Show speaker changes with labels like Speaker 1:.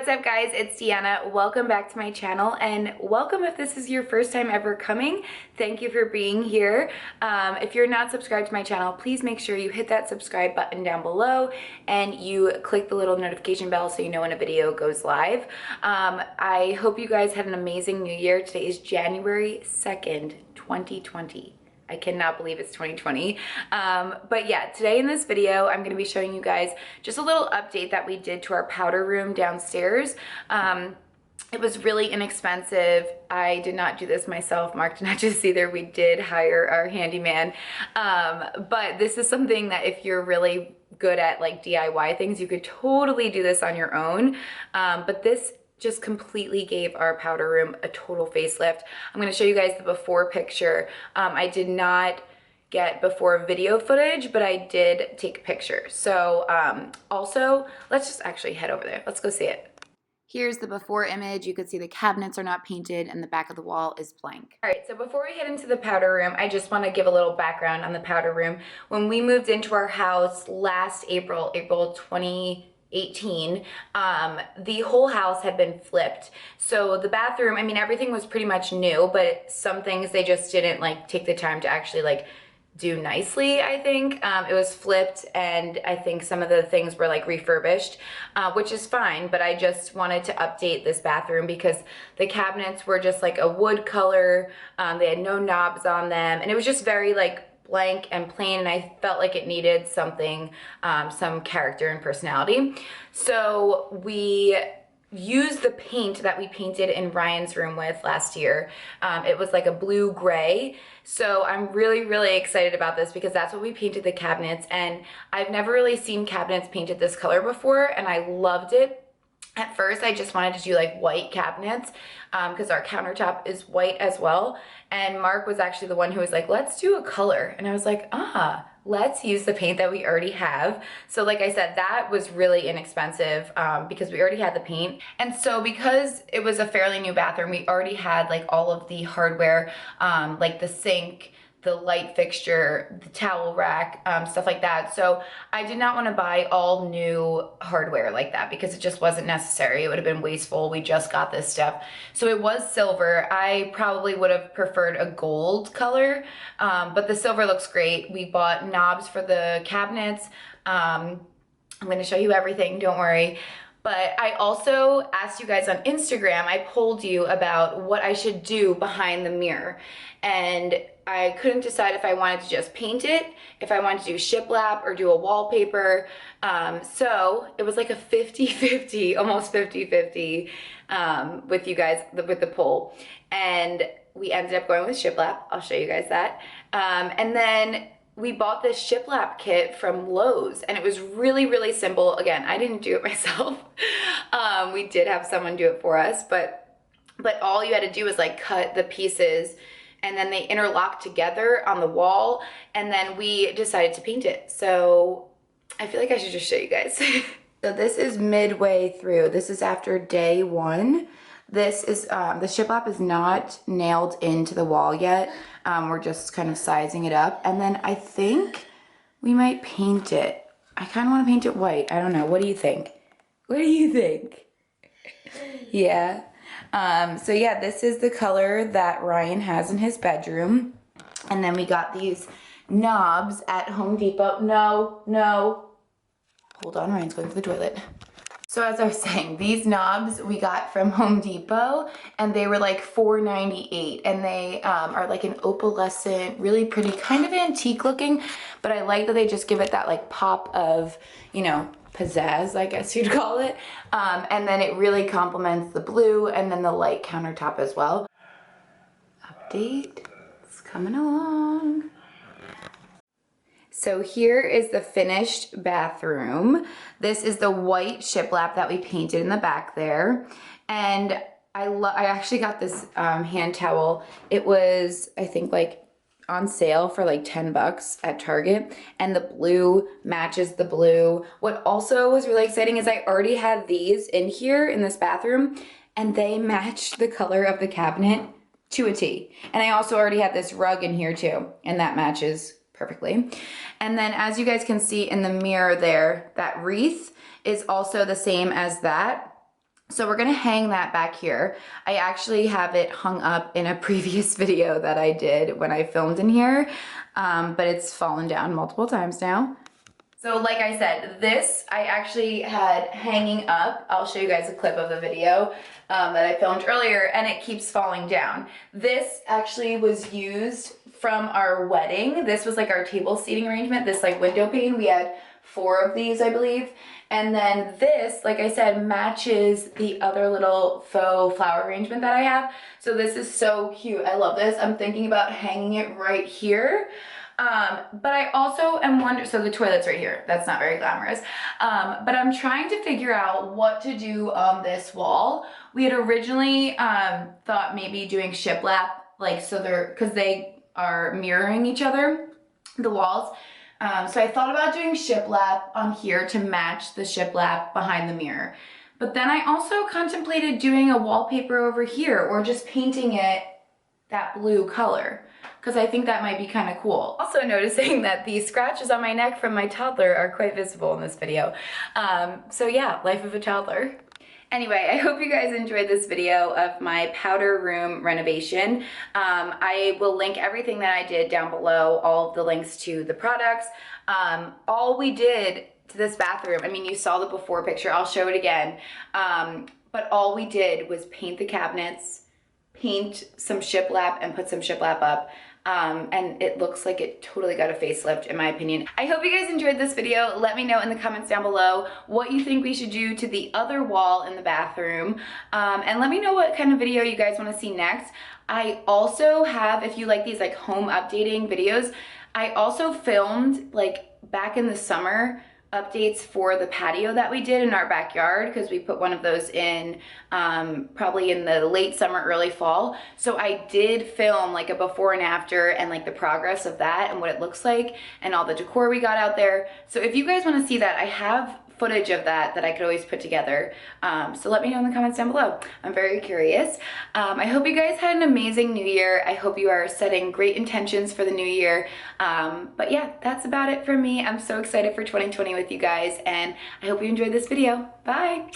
Speaker 1: What's up guys, it's Deanna. Welcome back to my channel and welcome if this is your first time ever coming. Thank you for being here. If you're not subscribed to my channel, please make sure you hit that subscribe button down below and you click the little notification bell so you know when a video goes live. I hope you guys had an amazing new year. Today is January 2nd, 2020. I cannot believe it's 2020. But yeah, today in this video, I'm gonna be showing you guys just a little update that we did to our powder room downstairs. It was really inexpensive. I did not do this myself. Mark did not just either. We did hire our handyman. But this is something that if you're really good at like DIY things, you could totally do this on your own. But this just completely gave our powder room a total facelift. I'm going to show you guys the before picture. I did not get before video footage, but I did take pictures. So also, let's just actually head over there. Let's go see it. Here's the before image. You can see the cabinets are not painted and the back of the wall is blank. All right, so before we head into the powder room, I just want to give a little background on the powder room. When we moved into our house last April 2018, the whole house had been flipped. So the bathroom, I mean, everything was pretty much new, but some things they just didn't like take the time to actually like do nicely, I think. It was flipped and I think some of the things were like refurbished, which is fine, but I just wanted to update this bathroom because the cabinets were just like a wood color. They had no knobs on them and it was just very like blank and plain, and I felt like it needed something, some character and personality. So we used the paint that we painted in Ryan's room with last year. It was like a blue gray. So I'm really excited about this because that's what we painted the cabinets, and I've never really seen cabinets painted this color before, and I loved it. At first, I just wanted to do like white cabinets because our countertop is white as well. And Mark was actually the one who was like, let's do a color. And I was like, let's use the paint that we already have. So like I said, that was really inexpensive because we already had the paint. And so because it was a fairly new bathroom, we already had like all of the hardware, like the sink, the light fixture, the towel rack, stuff like that. So I did not want to buy all new hardware like that because it just wasn't necessary. It would have been wasteful. We just got this stuff. So it was silver. I probably would have preferred a gold color, but the silver looks great. We bought knobs for the cabinets. I'm going to show you everything, don't worry. But I also asked you guys on Instagram, I polled you about what I should do behind the mirror. And I couldn't decide if I wanted to just paint it, if I wanted to do shiplap or do a wallpaper. So it was like a 50-50, almost 50-50 with you guys, with the poll. And we ended up going with shiplap. I'll show you guys that. And then we bought this shiplap kit from Lowe's and it was really simple. Again, I didn't do it myself. We did have someone do it for us, but all you had to do was like cut the pieces and then they interlocked together on the wall, and then we decided to paint it. So I feel like I should just show you guys. So this is midway through. This is after day one. This is, the shiplap is not nailed into the wall yet. We're just kind of sizing it up. And then I think we might paint it. I kind of want to paint it white. I don't know. What do you think? What do you think? Yeah. So yeah, this is the color that Ryan has in his bedroom. And then we got these knobs at Home Depot. No. Hold on, Ryan's going to the toilet. So as I was saying, these knobs we got from Home Depot and they were like $4.98, and they are like an opalescent, really pretty, kind of antique looking, but I like that they just give it that like pop of, you know, pizzazz, I guess you'd call it. And then it really complements the blue and then the light countertop as well. Update, it's coming along. So here is the finished bathroom. This is the white shiplap that we painted in the back there. And I actually got this hand towel. It was, I think, like on sale for like 10 bucks at Target, and the blue matches the blue. What also was really exciting is I already had these in here in this bathroom and they matched the color of the cabinet to a T. And I also already had this rug in here too, and that matches perfectly. And then as you guys can see in the mirror there, that wreath is also the same as that. So we're gonna hang that back here. I actually have it hung up in a previous video that I did when I filmed in here, but it's fallen down multiple times now. So like I said, this I actually had hanging up. I'll show you guys a clip of the video that I filmed earlier, and it keeps falling down. This actually was used from our wedding. This was like our table seating arrangement, this like window pane. We had 4 of these, I believe. And then this, like I said, matches the other little faux flower arrangement that I have. So this is so cute. I love this. I'm thinking about hanging it right here. But I also am wondering, so the toilet's right here. That's not very glamorous. But I'm trying to figure out what to do on this wall. We had originally thought maybe doing shiplap, like so because they are mirroring each other, the walls. So I thought about doing shiplap on here to match the shiplap behind the mirror. But then I also contemplated doing a wallpaper over here or just painting it that blue color, because I think that might be kind of cool. Also noticing that the scratches on my neck from my toddler are quite visible in this video. So yeah, life of a toddler. Anyway, I hope you guys enjoyed this video of my powder room renovation. I will link everything that I did down below, all of the links to the products. All we did to this bathroom, I mean, you saw the before picture, I'll show it again. But all we did was paint the cabinets, paint some shiplap, and put some shiplap up. And it looks like it totally got a facelift in my opinion. I hope you guys enjoyed this video. Let me know in the comments down below what you think we should do to the other wall in the bathroom. And let me know what kind of video you guys want to see next. I also have, if you like these like home updating videos, I also filmed like back in the summer updates for the patio that we did in our backyard, because we put one of those in probably in the late summer, early fall. So I did film like a before and after and like the progress of that and what it looks like and all the decor we got out there. So if you guys want to see that, I have footage of that I could always put together. So let me know in the comments down below. I'm very curious. I hope you guys had an amazing new year. I hope you are setting great intentions for the new year. But yeah, that's about it from me. I'm so excited for 2020 with you guys, and I hope you enjoyed this video. Bye.